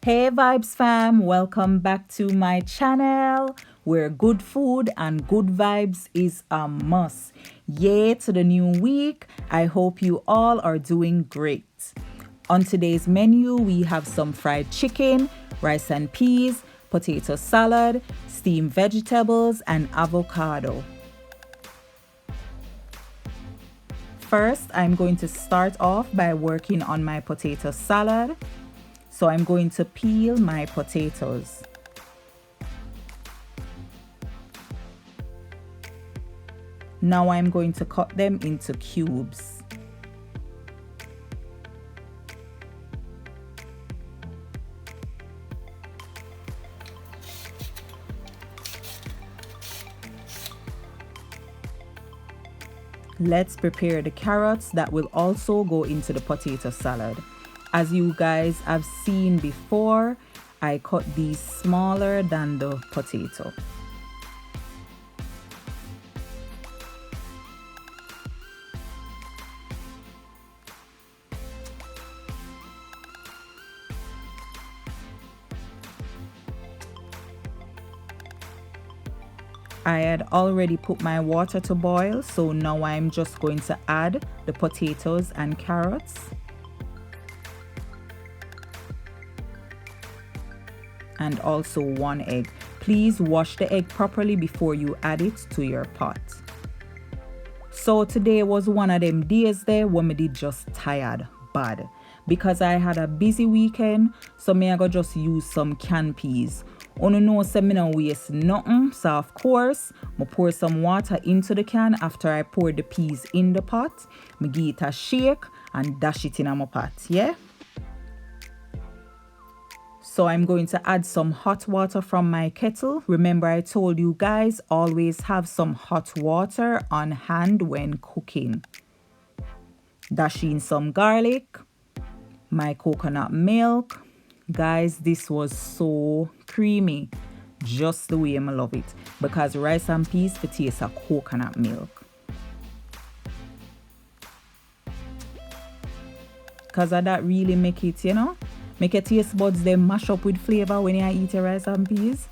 Hey Vibes fam, welcome back to my channel where good food and good vibes is a must. Yay to the new week. I hope you all are doing great. On today's menu, we have some fried chicken, rice and peas, potato salad, steamed vegetables, and avocado. First, I'm going to start off by working on my potato salad. So I'm going to peel my potatoes. Now I'm going to cut them into cubes. Let's prepare the carrots that will also go into the potato salad. As you guys have seen before, I cut these smaller than the potato. I had already put my water to boil, so now I'm just going to add the potatoes and carrots. And also 1 egg. Please wash the egg properly before you add it to your pot. So today was one of them days there when me did just tired bad because I had a busy weekend, so me I go just use some canned peas. Ono know say me no waste nothing, so of course me pour some water into the can. After I pour the peas in the pot, me give it a shake and dash it in my pot, yeah? So I'm going to add some hot water from my kettle. Remember I told you guys always have some hot water on hand when cooking. Dash in some garlic, my coconut milk. Guys, this was so creamy, just the way I love it, because rice and peas for taste of coconut milk. Because of that really make it, you know, make your taste buds them mash up with flavor when you eat your rice and peas.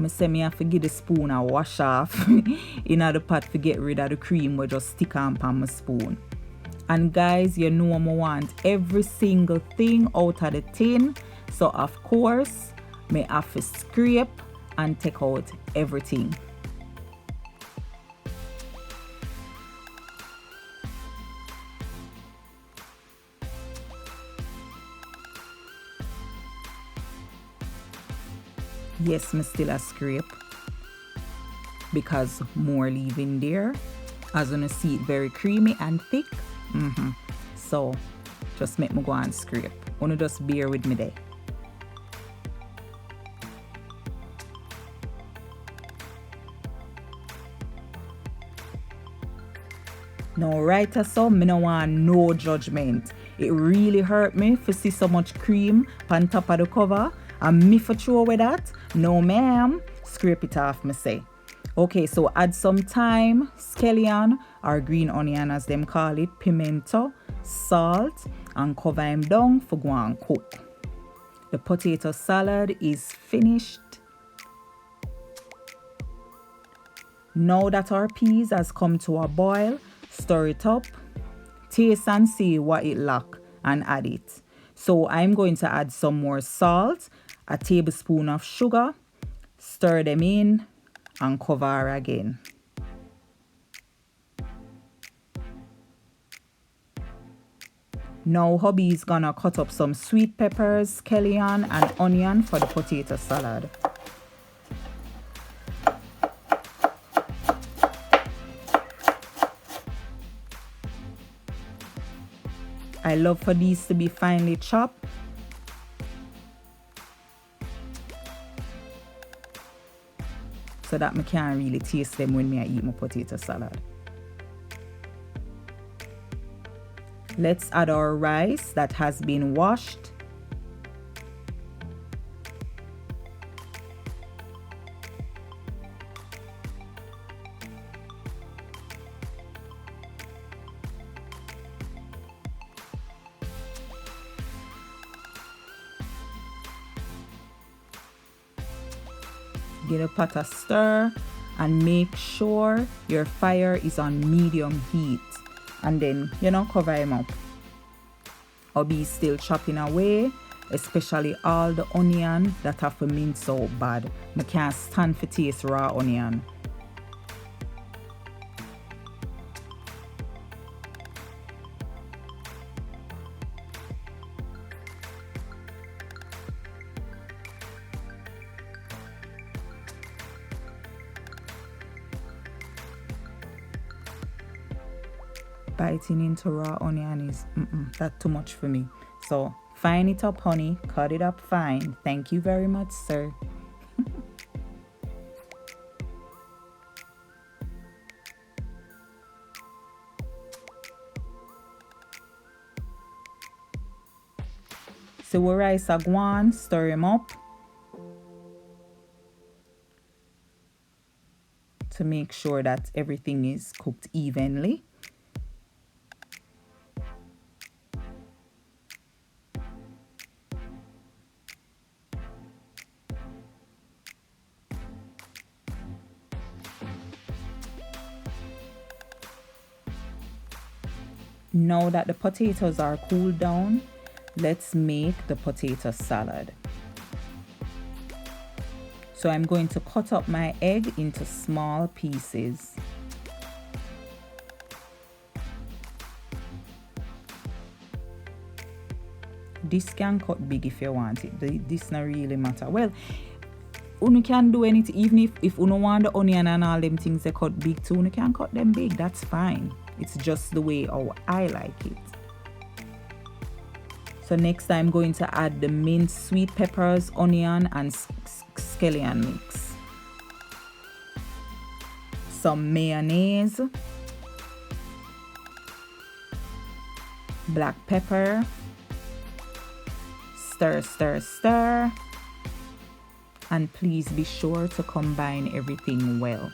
I say me have to give the spoon a wash off in the pot to get rid of the cream we just stick on my spoon. And guys, you know I want every single thing out of the tin. So of course, me have to scrape and take out everything. Yes, me still a scrape because more leaving there. As you see it very creamy and thick. So just make me go and scrape. Wanna just bear with me there. Now right so me no want no judgment. It really hurt me to see so much cream on top of the cover. And me for throw away that? No ma'am. Scrape it off, me say. Okay, so add some thyme, scallion or green onion as them call it, pimento, salt, and cover them down for go and cook. The potato salad is finished. Now that our peas has come to a boil, stir it up, taste and see what it lack and add it. So I'm going to add some more salt, a tablespoon of sugar, stir them in and cover again. Now hubby is gonna cut up some sweet peppers, scallion and onion for the potato salad. I love for these to be finely chopped. So that I can't really taste them when I eat my potato salad. Let's add our rice that has been washed. Give the pot a stir and make sure your fire is on medium heat. And then, cover him up. Or be still chopping away, especially all the onion that have to mince so bad. I can't stand for taste raw onion. Biting into raw onion is that's too much for me. So fine it up, honey. Cut it up fine. Thank you very much, sir. So we rice a guan, stir him up to make sure that everything is cooked evenly. Now that the potatoes are cooled down, let's make the potato salad. So I'm going to cut up my egg into small pieces. This can cut big if you want it. This not really matter. Well, you can do anything, even if you don't want the onion and all them things they cut big too, you can cut them big. That's fine. It's just the way how I like it. So next I'm going to add the minced sweet peppers, onion and scallion mix. Some mayonnaise, black pepper, stir, stir, stir, and please be sure to combine everything well.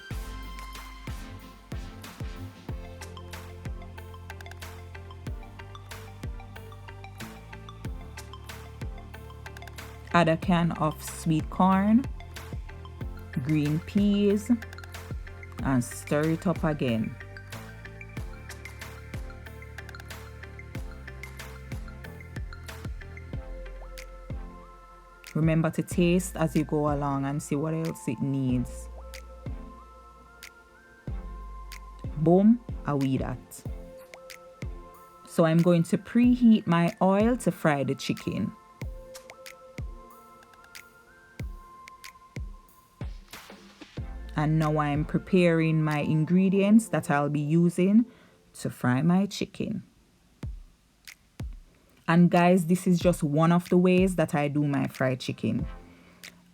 Add a can of sweet corn, green peas, and stir it up again. Remember to taste as you go along and see what else it needs. Boom, away that. So I'm going to preheat my oil to fry the chicken. And now I'm preparing my ingredients that I'll be using to fry my chicken. And guys, this is just one of the ways that I do my fried chicken.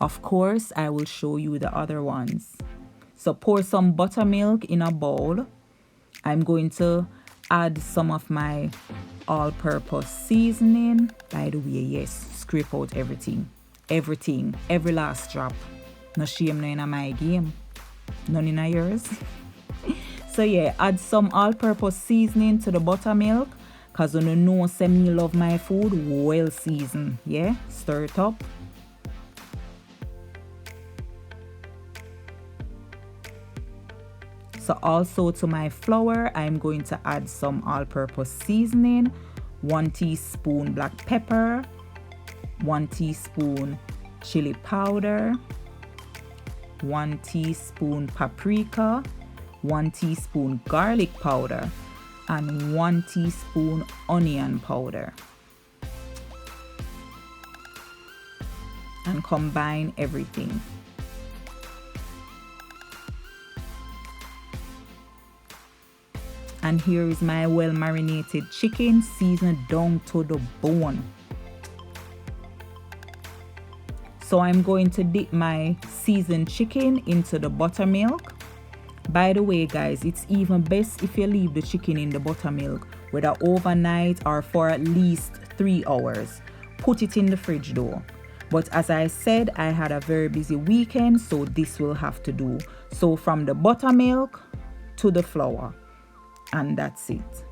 Of course, I will show you the other ones. So pour some buttermilk in a bowl. I'm going to add some of my all-purpose seasoning. By the way, yes, scrape out everything. Everything, every last drop. No shame no in my game. None in yours. So yeah, add some all-purpose seasoning to the buttermilk, cause you know say me love my food well seasoned. Yeah, stir it up. So also to my flour, I'm going to add some all-purpose seasoning, 1 teaspoon black pepper, 1 teaspoon chili powder, 1 teaspoon paprika, 1 teaspoon garlic powder, and 1 teaspoon onion powder. And combine everything. And here is my well marinated chicken, seasoned down to the bone. So I'm going to dip my seasoned chicken into the buttermilk. By the way, guys, it's even best if you leave the chicken in the buttermilk, whether overnight or for at least 3 hours. Put it in the fridge though. But as I said, I had a very busy weekend, so this will have to do. So from the buttermilk to the flour, and that's it.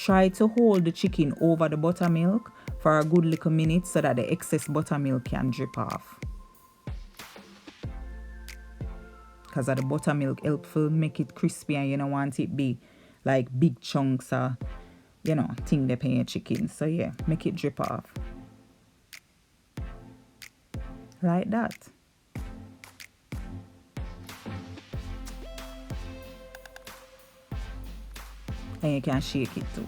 try to hold the chicken over the buttermilk for a good little minute so that the excess buttermilk can drip off. Because the buttermilk helpful make it crispy and you don't want it be like big chunks of, thing they pay your chicken. So yeah, make it drip off. Like that. And you can shake it too.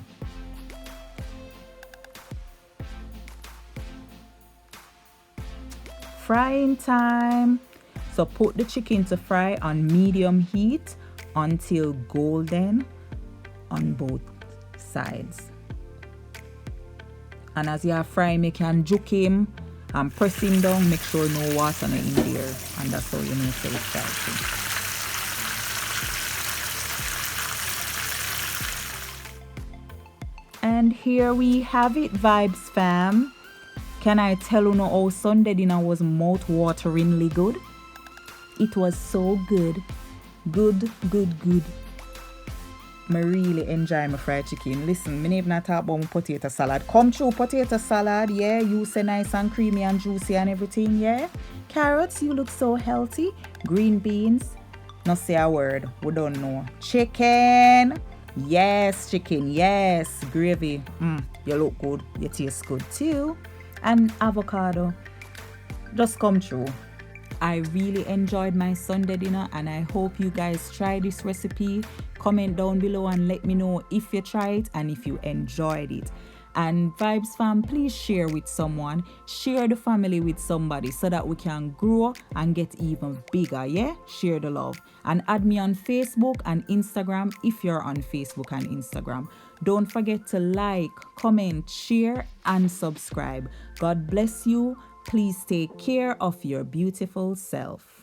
Frying time. So put the chicken to fry on medium heat until golden on both sides. And as you are frying, you can juke him and press him down, make sure no water in there. And that's how you know it's fried. And here we have it, Vibes fam. Can I tell you how Sunday dinner was mouth-wateringly good? It was so good. Good. I really enjoy my fried chicken. Listen, me even talk about my potato salad. Come true, potato salad, yeah. You say nice and creamy and juicy and everything, yeah. Carrots, you look so healthy. Green beans, not say a word. We don't know. Chicken. Yes, chicken. Yes, gravy. You look good. You taste good too. And avocado. Just come true. I really enjoyed my Sunday dinner and I hope you guys try this recipe. Comment down below and let me know if you tried it and if you enjoyed it. And Vibes fam, please share with someone. Share the family with somebody so that we can grow and get even bigger, yeah? Share the love. And add me on Facebook and Instagram if you're on Facebook and Instagram. Don't forget to like, comment, share, and subscribe. God bless you. Please take care of your beautiful self.